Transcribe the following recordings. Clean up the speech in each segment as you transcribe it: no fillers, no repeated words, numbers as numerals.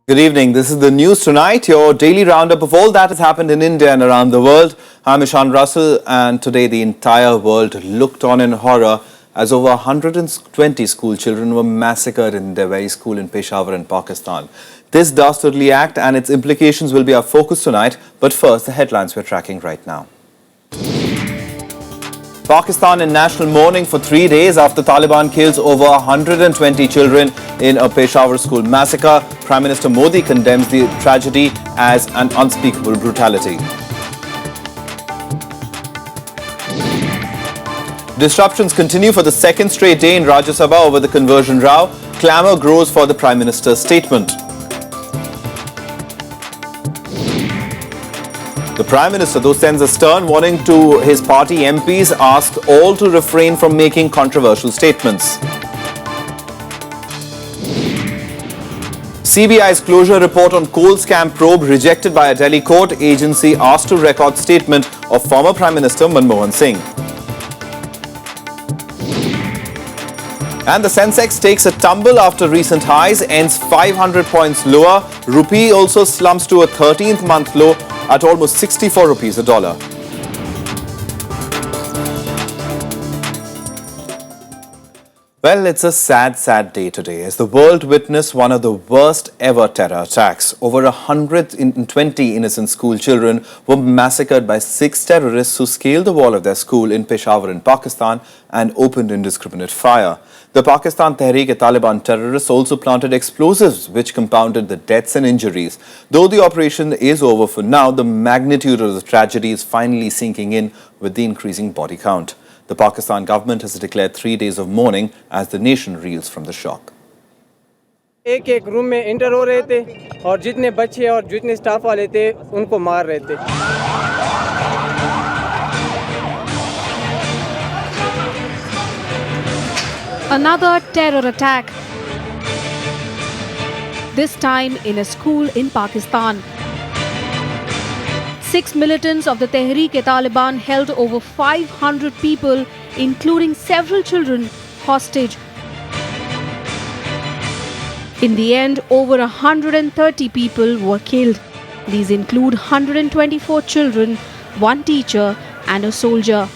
Good evening. This is the news tonight, your daily roundup of all that has happened in India and around the world. I'm Ishan Russell, and today the entire world looked on in horror as over 120 school children were massacred in their very school in Peshawar in Pakistan. This dastardly act and its implications will be our focus tonight, but first the headlines we're tracking right now. Pakistan in national mourning for 3 days after Taliban kills over 120 children in a Peshawar school massacre. Prime Minister Modi condemns the tragedy as an unspeakable brutality. Disruptions continue for the second straight day in Rajya Sabha over the conversion row. Clamour grows for the Prime Minister's statement. The Prime Minister, though, sends a stern warning to his party MPs, asked all to refrain from making controversial statements. CBI's closure report on coal scam probe rejected by a Delhi court. Agency asked to record statement of former Prime Minister Manmohan Singh. And the Sensex takes a tumble after recent highs, ends 500 points lower. Rupee also slumps to a 13th month low at almost 64 rupees a dollar. Well, it's a sad day today as the world witnessed one of the worst ever terror attacks. Over 120 innocent school children were massacred by 6 terrorists who scaled the wall of their school in Peshawar in Pakistan and opened indiscriminate fire. The Pakistan Tehreek-e-Taliban terrorists also planted explosives which compounded the deaths and injuries. Though the operation is over for now, the magnitude of the tragedy is finally sinking in with the increasing body count. The Pakistan government has declared 3 days of mourning as the nation reels from the shock. एक room में inter हो रहे थे और जितने बच्चे और जितने स्टाफ वाले थे उनको मार रहे थे. Another terror attack. This time in a school in Pakistan. 6 militants of the Tehreek-e-Taliban held over 500 people, including several children, hostage. In the end, over 130 people were killed. These include 124 children, 1 teacher and a soldier.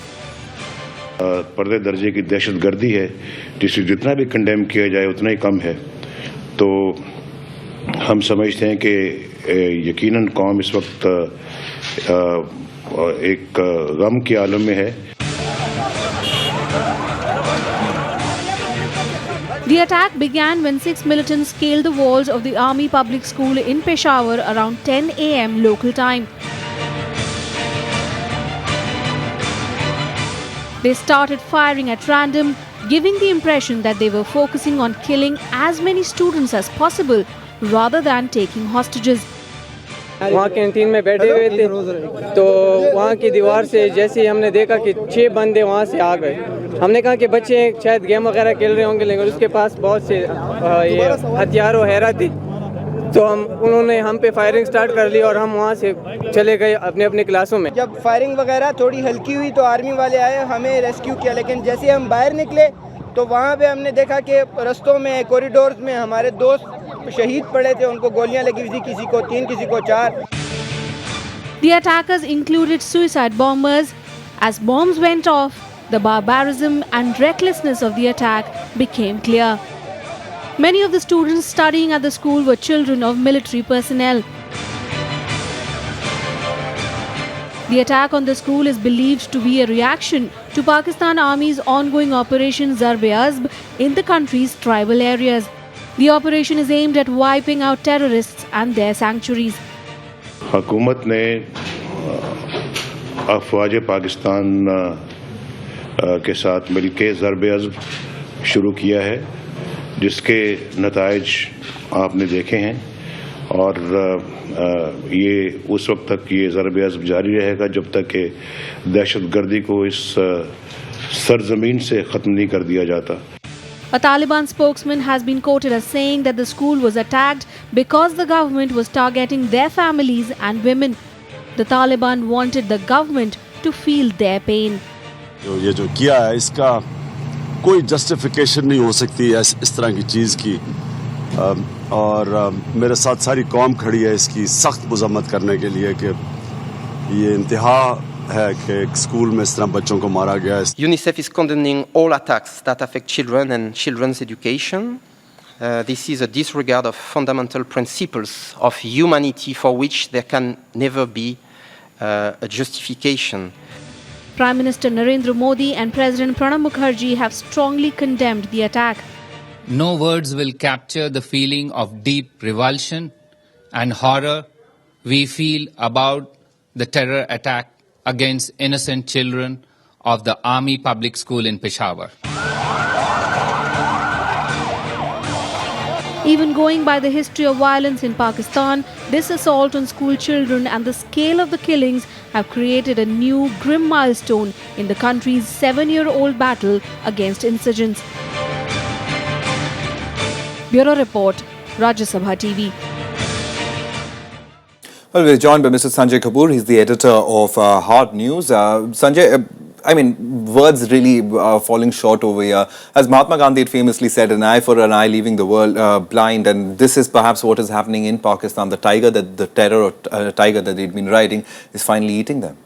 पर्दे दर्जे की दहशतगर्दी है जिसे जितना भी condemn किया जाए उतना ही कम है. तो हम समझते हैं कि यकीनन कौम इस वक्त एक गम के आलम में है. The attack began when 6 militants scaled the walls of the Army Public School in Peshawar around 10 a.m. local time. They started firing at random, giving the impression that they were focusing on killing as many students as possible rather than taking hostages. वहाँ canteen में बैठे हुए थे तो वहाँ की दीवार से जैसे ही हमने देखा कि 6 बंदे वहाँ से आ गए. हमने कहा कि बच्चे शायद गेम वगैरह खेल रहे होंगे लेकिन उसके पास बहुत से ये हथियार वगैरह थी. तो उन्होंने हम पे फायरिंग स्टार्ट कर ली और हम वहाँ से चले गए अपने अपने क्लासों में. जब फायरिंग वगैरह थोड़ी हल्की हुई तो आर्मी वाले आए, हमें रेस्क्यू किया. लेकिन जैसे हम बाहर निकले तो वहाँ पे हमने देखा कि रस्तों में कॉरिडोर्स में हमारे दोस्त शहीद पड़े थे. उनको गोलियां लगी हुई थी, किसी को 3 किसी को 4. The attackers included suicide bombers. As bombs went off, the barbarism and recklessness of the attack became clear. Many of the students studying at the school were children of military personnel. The attack on the school is believed to be a reaction to Pakistan Army's ongoing Operation Zarb-e-Azb in the country's tribal areas. The operation is aimed at wiping out terrorists and their sanctuaries. हुकूमत ने अफवाज पाकिस्तान के साथ मिलकर ज़र्ब-ए-अज़ब शुरू किया है जिसके नताइज आपने देखे हैं और ये उस वक्त तक ये ज़र्ब-ए-अज़ब जारी रहेगा जब तक कि दहशतगर्दी को इस सरजमीन से ख़त्म नहीं कर दिया जाता. A Taliban spokesman has been quoted as saying that the school was attacked because the government was targeting their families and women. The Taliban wanted the government to feel their pain. ये जो किया है इसका कोई justification नहीं हो सकती है इस तरह की चीज़ की. और मेरे साथ सारी कौम खड़ी है इसकी सख्त मजम्मत करने के लिए कि ये इंतहा है कि एक स्कूल में इस तरह बच्चों को मारा गया है. UNICEF is condemning all attacks that affect children and children's education. This is a disregard of fundamental principles of humanity for which there can never be a justification. Prime Minister Narendra Modi and President Pranab Mukherjee have strongly condemned the attack. No words will capture the feeling of deep revulsion and horror we feel about the terror attack against innocent children of the Army Public School in Peshawar. Even going by the history of violence in Pakistan, this assault on school children and the scale of the killings have created a new grim milestone in the country's 7-year-old battle against insurgents. Bureau Report, Rajya Sabha TV. Well, we're joined by Mr. Sanjay Kapoor. He's the editor of Hard News. Sanjay, I mean, words really falling short over here. As Mahatma Gandhi had famously said, an eye for an eye, leaving the world blind. And this is perhaps what is happening in Pakistan. The terror tiger that they'd been riding is finally eating them.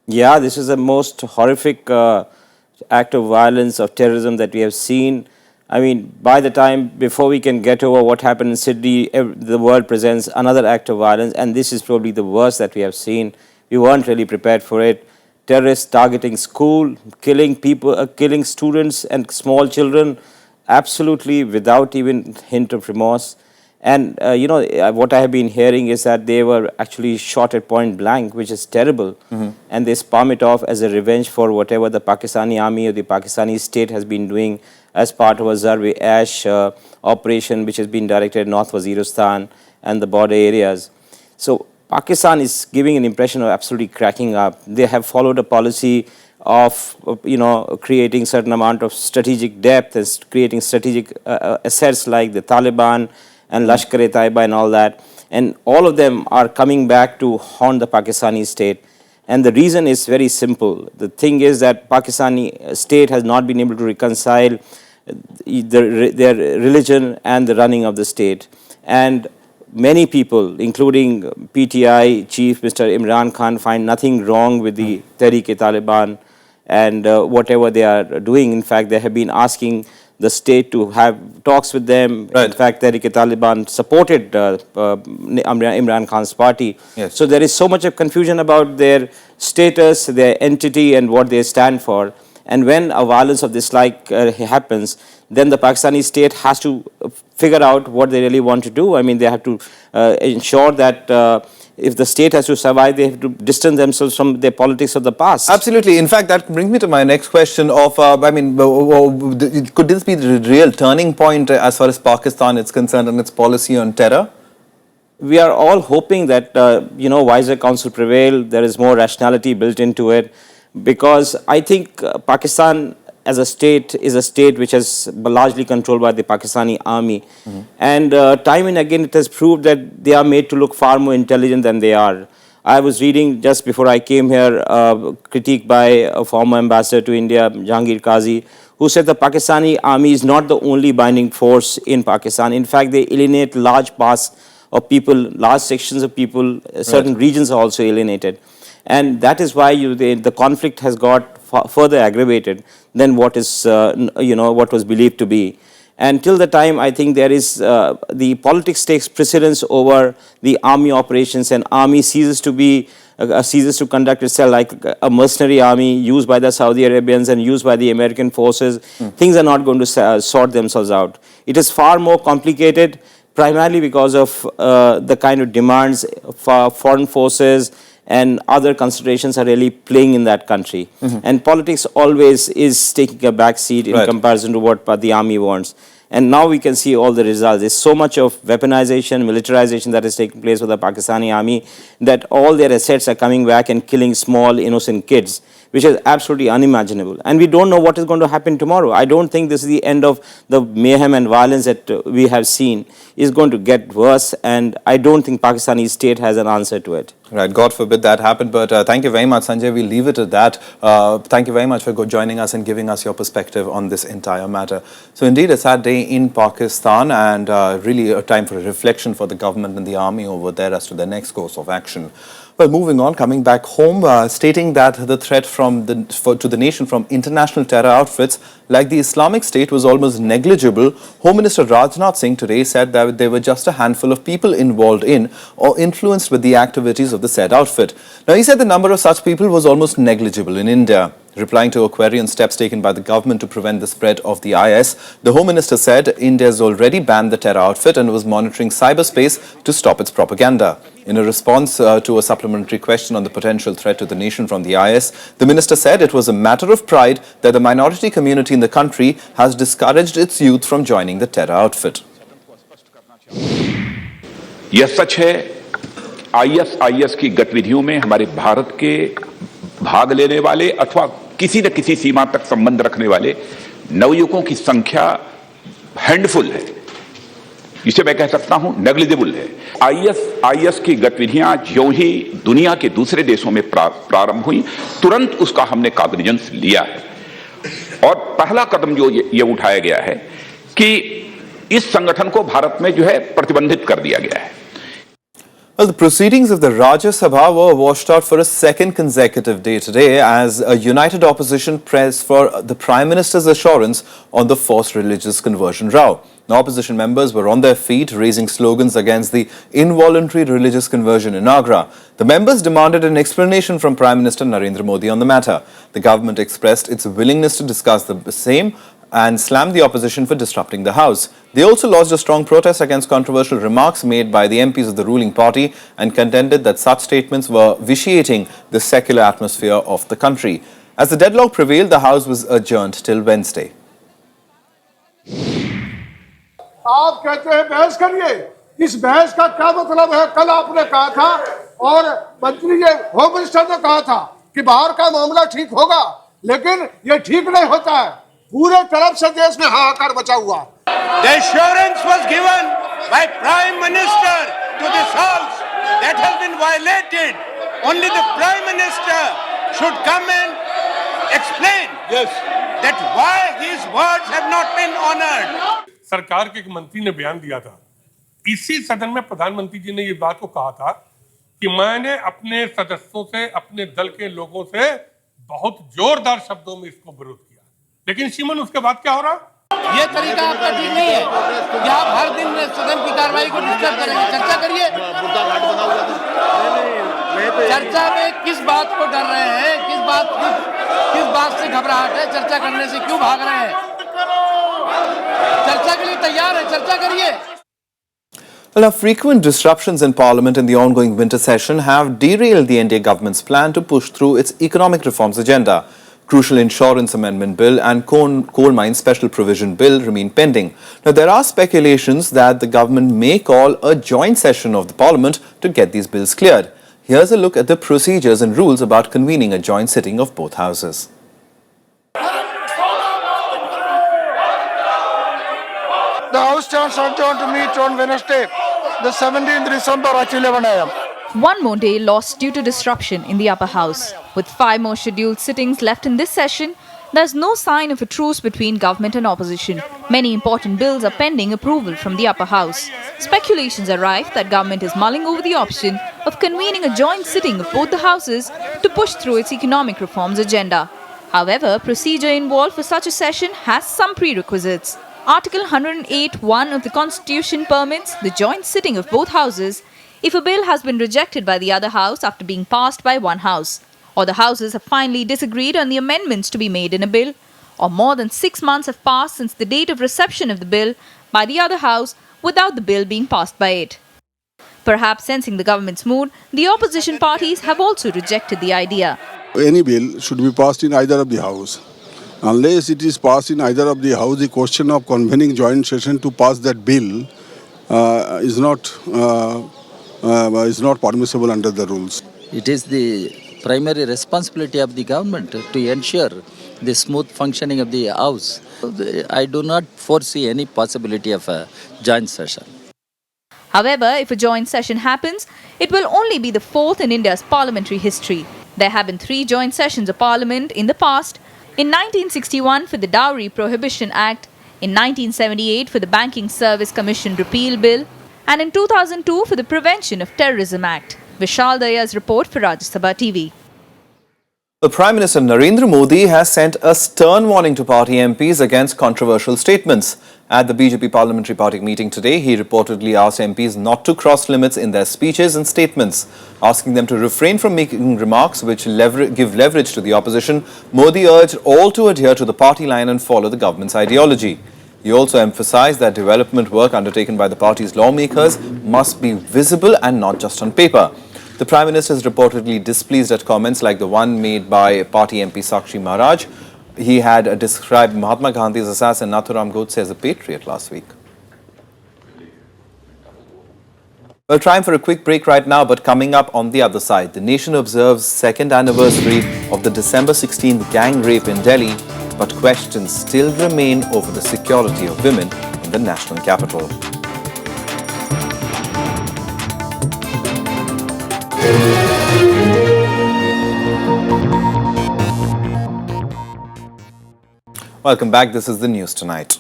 Yeah, this is the most horrific act of violence, of terrorism that we have seen. I mean, by the time before we can get over what happened in Sydney, the world presents another act of violence, and this is probably the worst that we have seen. We weren't really prepared for it. Terrorists targeting school, killing people, killing students and small children, absolutely without even hint of remorse. And what I have been hearing is that they were actually shot at point blank, which is terrible. And they spun it off as a revenge for whatever the Pakistani army or the Pakistani state has been doing as part of a Zarb-e-Ash operation, which has been directed at North Waziristan and the border areas. So Pakistan is giving an impression of absolutely cracking up. They have followed a policy of creating certain amount of strategic depth and creating strategic assets like the Taliban and Lashkar-e-Taiba and all that. And all of them are coming back to haunt the Pakistani state. And the reason is very simple. The thing is that Pakistani state has not been able to reconcile their religion and the running of the state. And many people, including PTI chief Mr. Imran Khan, find nothing wrong with the Tehreek-e-Taliban and whatever they are doing. In fact, they have been asking the state to have talks with them. Right. In fact, Tehreek-e-Taliban supported Imran Khan's party. Yes. So there is so much of confusion about their status, their entity, and what they stand for. And when a violence of this like happens, then the Pakistani state has to figure out what they really want to do. I mean, they have to ensure that if the state has to survive, they have to distance themselves from their politics of the past. Absolutely. In fact, that brings me to my next question of, could this be the real turning point as far as Pakistan is concerned and its policy on terror? We are all hoping that, wiser counsel prevail. There is more rationality built into it. Because I think Pakistan as a state is a state which is largely controlled by the Pakistani army. And time and again it has proved that they are made to look far more intelligent than they are. I was reading just before I came here a critique by a former ambassador to India, Jahangir Qazi, who said the Pakistani army is not the only binding force in Pakistan. In fact, they alienate large parts of people, large sections of people, certain regions are also alienated. And that is why the conflict has got further aggravated than what is, what was believed to be. And till the time, I think there is, the politics takes precedence over the army operations, and army ceases to conduct itself like a mercenary army used by the Saudi Arabians and used by the American forces. Things are not going to sort themselves out. It is far more complicated, primarily because of the kind of demands for foreign forces and other considerations are really playing in that country. And politics always is taking a back seat in comparison to what the army wants. And now we can see all the results. There's so much of weaponization, militarization that is taking place with the Pakistani army that all their assets are coming back and killing small innocent kids, which is absolutely unimaginable. And we don't know what is going to happen tomorrow. I don't think this is the end of the mayhem and violence that we have seen. Is going to get worse, and I don't think Pakistani state has an answer to it. Right, God forbid that happened, but thank you very much, Sanjay. We'll leave it at that. Thank you very much for joining us and giving us your perspective on this entire matter. So indeed, a sad day in Pakistan, and really a time for a reflection for the government and the army over there as to their next course of action. Well, moving on, coming back home, stating that the threat to the nation from international terror outfits like the Islamic State was almost negligible, Home Minister Rajnath Singh today said that there were just a handful of people involved in or influenced with the activities of the said outfit. Now, he said the number of such people was almost negligible in India. Replying to a query on steps taken by the government to prevent the spread of the IS, the Home Minister said India has already banned the terror outfit and was monitoring cyberspace to stop its propaganda. In a response to a supplementary question on the potential threat to the nation from the IS, the minister said it was a matter of pride that the minority community in the country has discouraged its youth from joining the terror outfit. यह सच है, IS की गतिविधियों में हमारे भारत के भाग लेने वाले अथवा किसी न किसी सीमा तक संबंध रखने वाले नवयुवकों की संख्या हैंडफुल है, इसे मैं कह सकता हूं नेग्लिजिबल है। आईएस की गतिविधियां ज्यों ही दुनिया के दूसरे देशों में प्रारंभ हुई, तुरंत उसका हमने कॉग्निजेंस लिया है और पहला कदम जो ये उठाया गया है कि इस संगठन को भारत में जो है प्रतिबंधित कर दिया गया है। Well, the proceedings of the Rajya Sabha were washed out for a second consecutive day today as a united opposition pressed for the Prime Minister's assurance on the forced religious conversion row. Now, opposition members were on their feet raising slogans against the involuntary religious conversion in Agra. The members demanded an explanation from Prime Minister Narendra Modi on the matter. The government expressed its willingness to discuss the same and slammed the opposition for disrupting the House. They also lodged a strong protest against controversial remarks made by the MPs of the ruling party and contended that such statements were vitiating the secular atmosphere of the country. As the deadlock prevailed, the House was adjourned till Wednesday. आप कहते हैं बहस करिए, इस बहस का क्या मतलब है? कल आपने कहा था और मंत्री जी होम मिनिस्टर ने कहा था कि बाहर का मामला ठीक होगा, लेकिन ये ठीक नहीं होता है। पूरे तरफ से देश में हाहाकार मचा हुआ। The assurance was given by Prime Minister to this House that has been violated. Only the Prime Minister should come and explain that why his words have not been honored. सरकार के एक मंत्री ने बयान दिया था, इसी सदन में प्रधानमंत्री जी ने ये बात को कहा था कि मैंने अपने सदस्यों से, अपने दल के लोगों से बहुत जोरदार शब्दों में इसको विरोध किया, लेकिन सीमन उसके बाद क्या हो रहा? ये तरीका आपका ठीक नहीं है कि आप हर दिन सदन की कार्रवाई को डिस्टर्ब करेंगे। चर्चा करिए, चर्चा में किस बात को डर रहे हैं, किस बात से घबराहट है, चर्चा करने से क्यों भाग रहे हैं? चर्चा के लिए तैयार है, चर्चा करिए। Well, now, frequent disruptions in Parliament in the ongoing winter session have derailed the NDA government's plan to push through its economic reforms agenda. Crucial Insurance Amendment Bill and Coal Mine Special Provision Bill remain pending. Now, there are speculations that the government may call a joint session of the Parliament to get these bills cleared. Here's a look at the procedures and rules about convening a joint sitting of both houses. The House stands adjourned to meet on Wednesday, the 17th December at 11 a.m. One more day lost due to disruption in the upper house. With 5 more scheduled sittings left in this session, there's no sign of a truce between government and opposition. Many important bills are pending approval from the upper house. Speculations are rife that government is mulling over the option of convening a joint sitting of both the houses to push through its economic reforms agenda. However, procedure involved for such a session has some prerequisites. Article 108(1) of the Constitution permits the joint sitting of both houses if a bill has been rejected by the other house after being passed by one house, or the houses have finally disagreed on the amendments to be made in a bill, or more than 6 months have passed since the date of reception of the bill by the other house without the bill being passed by it. Perhaps sensing the government's mood, the opposition parties have also rejected the idea. Any bill should be passed in either of the house. Unless it is passed in either of the house, the question of convening joint session to pass that bill is not permissible under the rules. It is the primary responsibility of the government to ensure the smooth functioning of the House. I do not foresee any possibility of a joint session. However, if a joint session happens, it will only be the fourth in India's parliamentary history. There have been 3 joint sessions of parliament in the past: in 1961 for the Dowry Prohibition Act, in 1978 for the Banking Service Commission Repeal Bill, and in 2002 for the Prevention of Terrorism Act. Vishal Daya's report for Rajya Sabha TV. The Prime Minister Narendra Modi has sent a stern warning to party MPs against controversial statements. At the BJP Parliamentary Party meeting today, he reportedly asked MPs not to cross limits in their speeches and statements, asking them to refrain from making remarks which give leverage to the opposition. Modi urged all to adhere to the party line and follow the government's ideology. He also emphasized that development work undertaken by the party's lawmakers must be visible and not just on paper. The Prime Minister is reportedly displeased at comments like the one made by party MP Sakshi Maharaj. He had described Mahatma Gandhi's assassin Nathuram Godse as a patriot last week. Well, time for a quick break right now, but coming up on the other side, the nation observes second anniversary of the December 16th gang rape in Delhi, but questions still remain over the security of women in the national capital. Welcome back. This is the news tonight.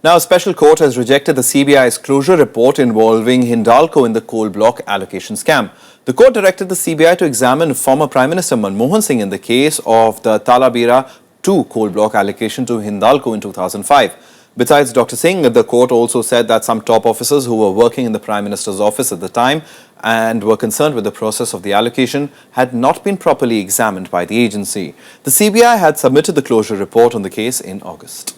Now, a special court has rejected the CBI's closure report involving Hindalco in the coal block allocation scam. The court directed the CBI to examine former Prime Minister Manmohan Singh in the case of the Talabira 2 coal block allocation to Hindalco in 2005. Besides Dr. Singh, the court also said that some top officers who were working in the Prime Minister's office at the time and were concerned with the process of the allocation had not been properly examined by the agency. The CBI had submitted the closure report on the case in August.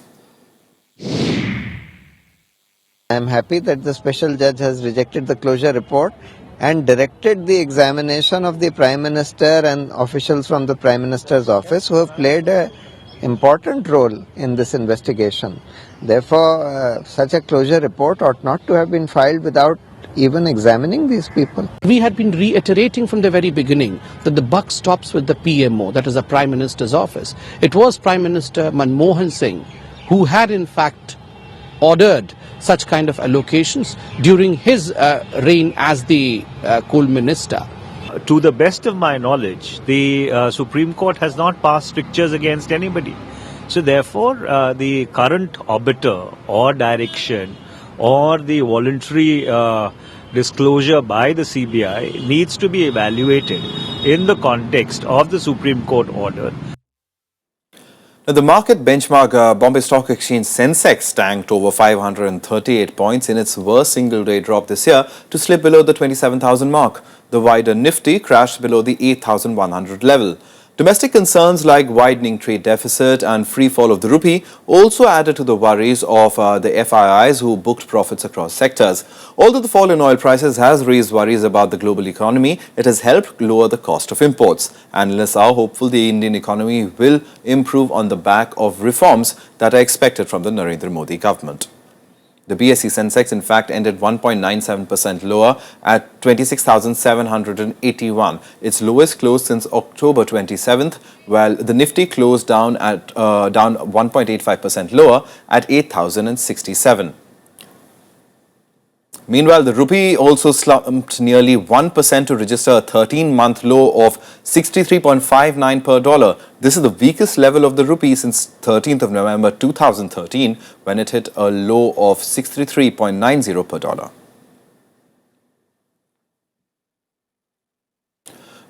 I am happy that the special judge has rejected the closure report and directed the examination of the Prime Minister and officials from the Prime Minister's office who have played an important role in this investigation. Therefore, such a closure report ought not to have been filed without even examining these people. We had been reiterating from the very beginning that the buck stops with the PMO, that is the Prime Minister's office. It was Prime Minister Manmohan Singh who had in fact ordered such kind of allocations during his reign as the coal minister. To the best of my knowledge, the Supreme Court has not passed strictures against anybody. So therefore, the current arbiter or direction or the voluntary disclosure by the CBI needs to be evaluated in the context of the Supreme Court order. Now, the market benchmark Bombay Stock ExchangeSensex tanked over 538 points in its worst single-day drop this year to slip below the 27,000 mark. The wider Nifty crashed below the 8,100 level. Domestic concerns like widening trade deficit and free fall of the rupee also added to the worries of the FIIs who booked profits across sectors. Although the fall in oil prices has raised worries about the global economy, it has helped lower the cost of imports. Analysts are hopeful the Indian economy will improve on the back of reforms that are expected from the Narendra Modi government. The BSE Sensex, in fact, ended 1.97% lower at 26,781, its lowest close since October 27th, while the Nifty closed down at down 1.85% lower at 8,067. Meanwhile, the rupee also slumped nearly 1% to register a 13-month low of 63.59 per dollar. This is the weakest level of the rupee since 13th of November 2013, when it hit a low of 63.90 per dollar.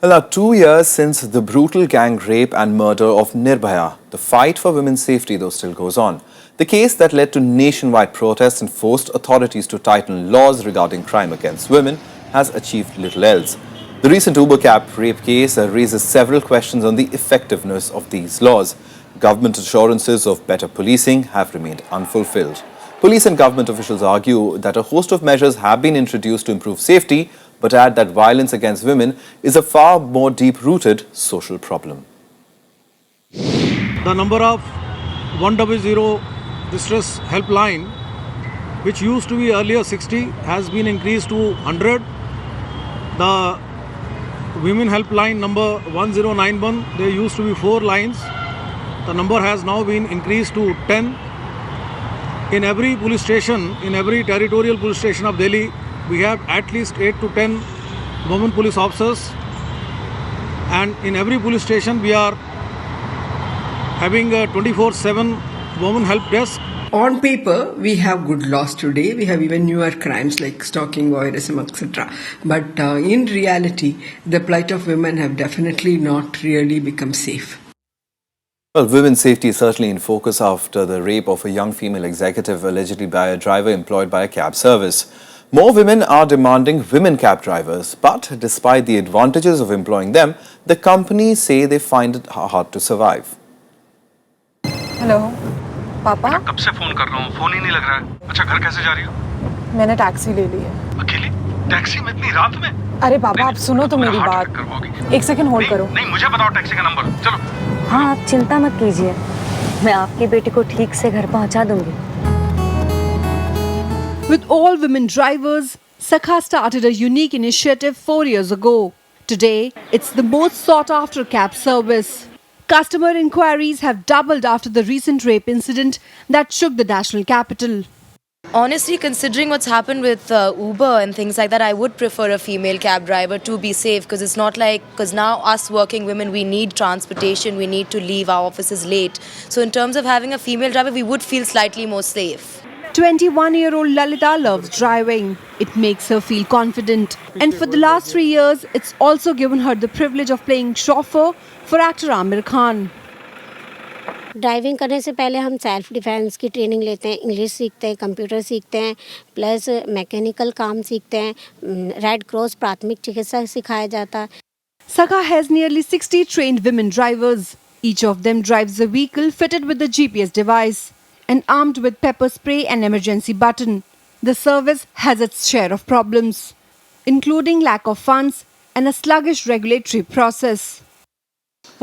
Well, now 2 years since the brutal gang rape and murder of Nirbhaya, the fight for women's safety, though, still goes on. The case that led to nationwide protests and forced authorities to tighten laws regarding crime against women has achieved little else. The recent Uber cab rape case raises several questions on the effectiveness of these laws. Government assurances of better policing have remained unfulfilled. Police and government officials argue that a host of measures have been introduced to improve safety, but add that violence against women is a far more deep-rooted social problem. The number of 100 distress helpline, which used to be earlier 60, has been increased to 100. The women helpline number 1091. There used to be 4 lines. The number has now been increased to 10. In every police station, in every territorial police station of Delhi, we have at least 8 to 10 women police officers. And in every police station, we are having a 24/7 women help desk. On paper, we have good laws today. We have even newer crimes like stalking, voyeurism, etc. But in reality, the plight of women have definitely not really become safe. Well, women's safety is certainly in focus after the rape of a young female executive allegedly by a driver employed by a cab service. More women are demanding women cab drivers, but despite the advantages of employing them, the companies say they find it hard to survive. Hello पापा, कब से phone कर रहा हूँ, phone ही नहीं लग रहा है। अच्छा, घर कैसे जा रही हो? मैंने टैक्सी ले ली है। अकेली? टैक्सी में इतनी रात में? अरे पापा, आप सुनो तो मेरी बात। एक सेकंड होल्ड करो। नहीं, मुझे बताओ टैक्सी का नंबर। चलो। हाँ, आप चिंता मत कीजिए, मैं आपके बेटे को ठीक से घर पहुंचा दूंगी। With all women drivers, Sabha started a unique initiative 4 years ago. Today, it's the most sought-after cab service. Customer inquiries have doubled after the recent rape incident that shook the national capital. Honestly, considering what's happened with Uber and things like that, I would prefer a female cab driver to be safe, because it's not like, because now us working women, we need transportation, we need to leave our offices late. So in terms of having a female driver, we would feel slightly more safe. 21-year-old Lalita loves driving. It makes her feel confident. And for the last 3 years, it's also given her the privilege of playing chauffeur for actor Amir Khan. Driving करने से पहले हम self defence की training लेते हैं, English सीखते हैं, computer सीखते हैं, प्लस मैकेनिकल काम सीखते हैं, रेड क्रॉस प्राथमिक चिकित्सा सिखाया जाता है. Sabha has nearly 60 trained women drivers. Each of them drives a vehicle fitted with a GPS device and armed with pepper spray and emergency button. The service has its share of problems, including lack of funds and a sluggish regulatory process.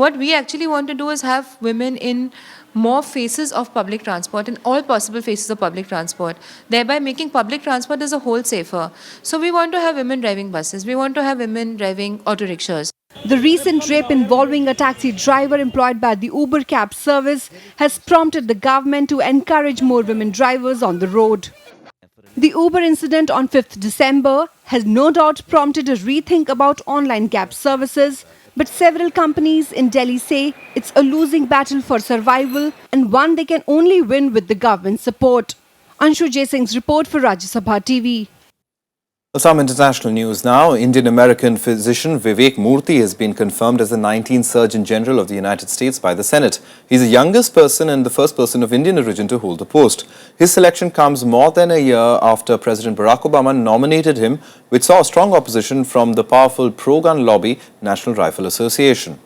What we actually want to do is have women in more phases of public transport, in all possible phases of public transport, thereby making public transport as a whole safer. So we want to have women driving buses, we want to have women driving auto rickshaws. The recent rape involving a taxi driver employed by the Uber cab service has prompted the government to encourage more women drivers on the road. The Uber incident on 5th December has no doubt prompted a rethink about online cab services, but several companies in Delhi say it's a losing battle for survival and one they can only win with the government support. Anshu J. Singh's report for Rajya Sabha TV. Some international news now. Indian-American physician Vivek Murthy has been confirmed as the 19th Surgeon General of the United States by the Senate. He's the youngest person and the first person of Indian origin to hold the post. His selection comes more than a year after President Barack Obama nominated him, which saw strong opposition from the powerful pro-gun lobby, National Rifle Association.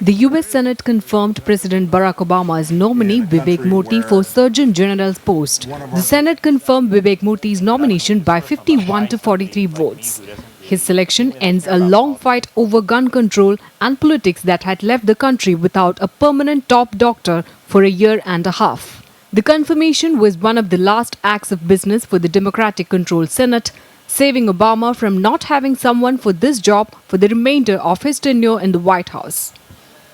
The US Senate confirmed President Barack Obama's nominee Vivek Murthy for Surgeon General's post. The Senate confirmed Vivek Murthy's nomination by 51 to 43 votes. His selection ends a long fight over gun control and politics that had left the country without a permanent top doctor for a year and a half. The confirmation was one of the last acts of business for the Democratic-controlled Senate, saving Obama from not having someone for this job for the remainder of his tenure in the White House.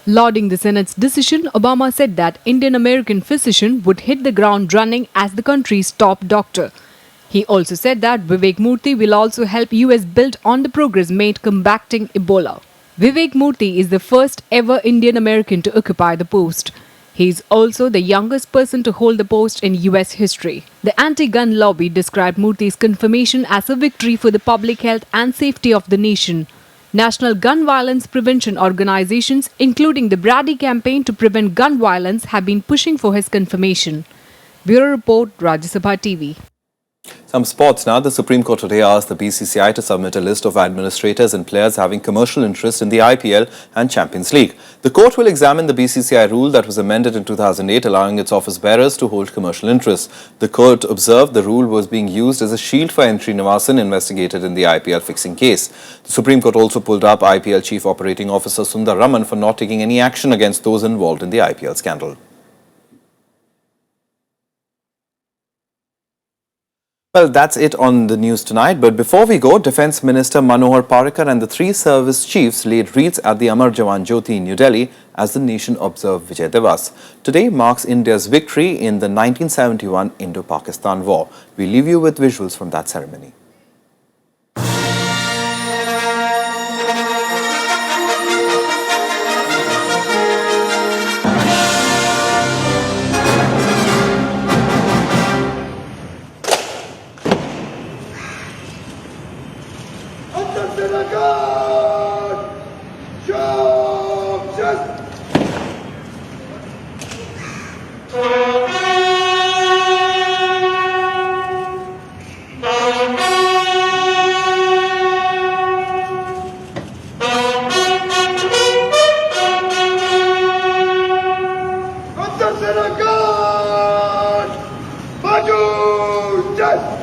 Lauding the Senate's decision, Obama said that Indian-American physician would hit the ground running as the country's top doctor. He also said that Vivek Murthy will also help US build on the progress made combating Ebola. Vivek Murthy is the first ever Indian-American to occupy the post. He is also the youngest person to hold the post in US history. The anti-gun lobby described Murthy's confirmation as a victory for the public health and safety of the nation. National gun violence prevention organizations, including the Brady campaign to prevent gun violence, have been pushing for his confirmation. Bureau Report, Rajya Sabha TV. Some sports now. The Supreme Court today asked the BCCI to submit a list of administrators and players having commercial interest in the IPL and Champions League. The court will examine the BCCI rule that was amended in 2008, allowing its office bearers to hold commercial interests. The court observed the rule was being used as a shield for N. Srinivasan, investigated in the IPL fixing case. The Supreme Court also pulled up IPL Chief Operating Officer Sundar Raman for not taking any action against those involved in the IPL scandal. Well, that's it on the news tonight. But before we go, Defence Minister Manohar Parrikar and the three service chiefs laid wreaths at the Amar Jawan Jyoti in New Delhi as the nation observed Vijay Diwas. Today marks India's victory in the 1971 Indo-Pakistan War. We leave you with visuals from that ceremony. Just